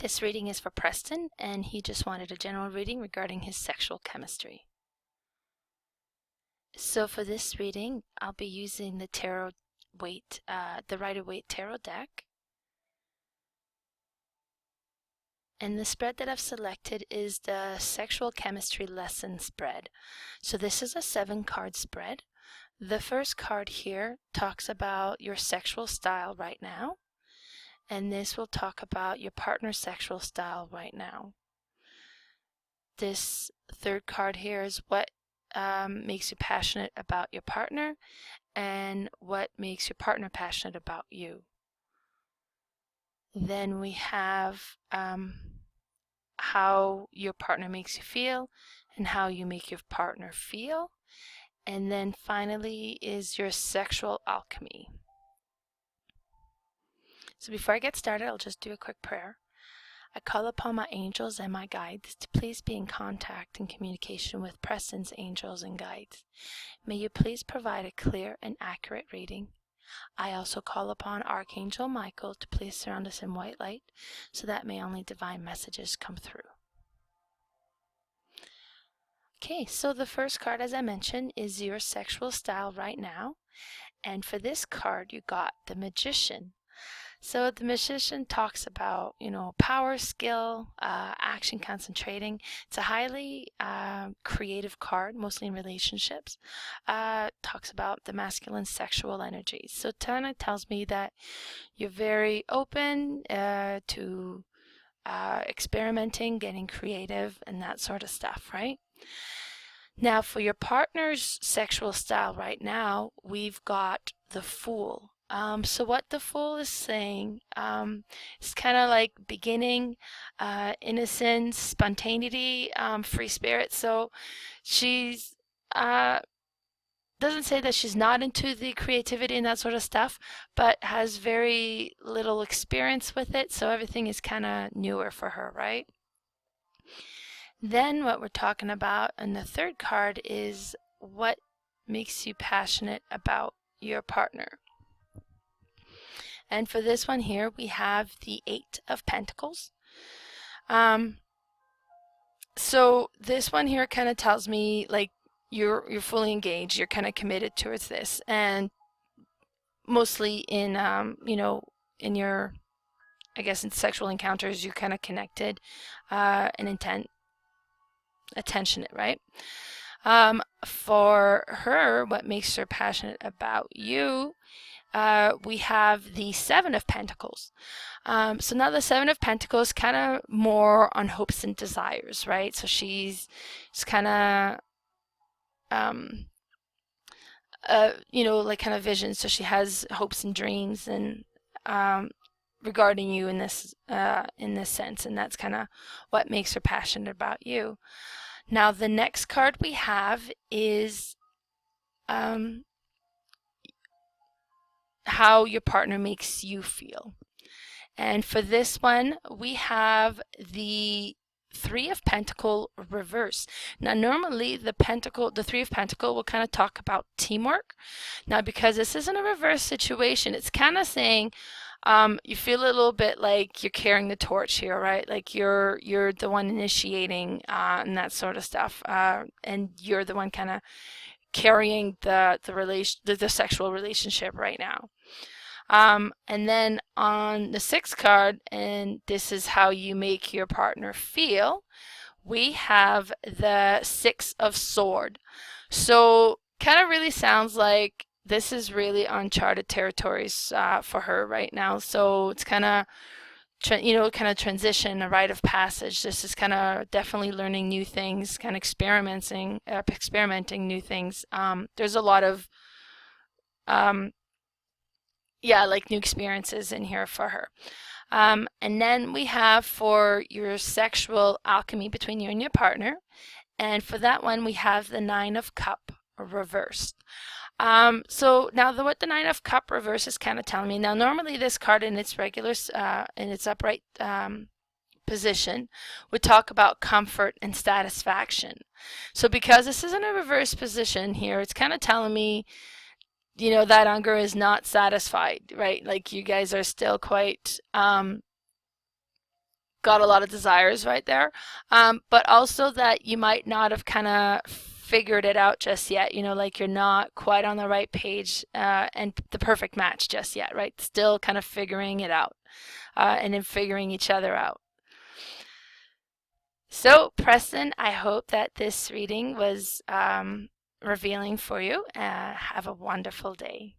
This reading is for Preston, and he just wanted a general reading regarding his sexual chemistry. So for this reading, I'll be using the the Rider-Waite Tarot deck. And the spread that I've selected is the Sexual Chemistry Lesson spread. So this is a 7-card spread. The first card here talks about your sexual style right now. And this will talk about your partner's sexual style right now. This third card here is what makes you passionate about your partner and what makes your partner passionate about you. Then we have how your partner makes you feel and how you make your partner feel. And then finally is your sexual alchemy. So before I get started, I'll just do a quick prayer. I call upon my angels and my guides to please be in contact and communication with Preston's angels and guides. May you please provide a clear and accurate reading. I also call upon Archangel Michael to please surround us in white light so that may only divine messages come through. Okay, so the first card, as I mentioned, is your sexual style right now. And for this card, you got the Magician. So the Magician talks about, power, skill, action, concentrating. It's a highly creative card, mostly in relationships. Talks about the masculine sexual energies. So it kind of tells me that you're very open to experimenting, getting creative, and that sort of stuff, right? Now, for your partner's sexual style right now, we've got the Fool. So what the Fool is saying, it's kind of like beginning, innocence, spontaneity, free spirit. So she's doesn't say that she's not into the creativity and that sort of stuff, but has very little experience with it. So everything is kind of newer for her, right? Then what we're talking about in the third card is what makes you passionate about your partner. And for this one here, we have the 8 of Pentacles. So this one here kind of tells me like you're fully engaged, you're kind of committed towards this, and mostly in in your, I guess, in sexual encounters, you're kind of connected and attentionate, right? For her, what makes her passionate about you, we have the 7 of Pentacles. So now the 7 of Pentacles kind of more on hopes and desires, right? So she's kind of like kind of visions. So she has hopes and dreams and regarding you in this sense, and that's kind of what makes her passionate about you. Now the next card we have is how your partner makes you feel. And for this one, we have the 3 of Pentacle reverse. Now normally the 3 of Pentacle will kind of talk about teamwork. Now because this isn't a reverse situation, it's kind of saying you feel a little bit like you're carrying the torch here, right? Like you're the one initiating and that sort of stuff, and you're the one kind of carrying the sexual relationship right now. And then on the 6th card, and this is how you make your partner feel, we have the 6 of Sword. So kind of really sounds like this is really uncharted territories for her right now. So it's kind of transition, a rite of passage. This is kind of definitely learning new things, kind of experimenting new things. There's a lot of like new experiences in here for her. And then we have for your sexual alchemy between you and your partner, and for that one we have the 9 of Cup reversed. So now what the 9 of Cup reverse is kind of telling me, now normally this card in its regular, in its upright position would talk about comfort and satisfaction. So because this is in a reverse position here, it's kind of telling me, that hunger is not satisfied, right? Like you guys are still quite got a lot of desires right there, but also that you might not have kind of figured it out just yet, like you're not quite on the right page and the perfect match just yet, right? Still kind of figuring it out and then figuring each other out. So, Preston, I hope that this reading was revealing for you. Have a wonderful day.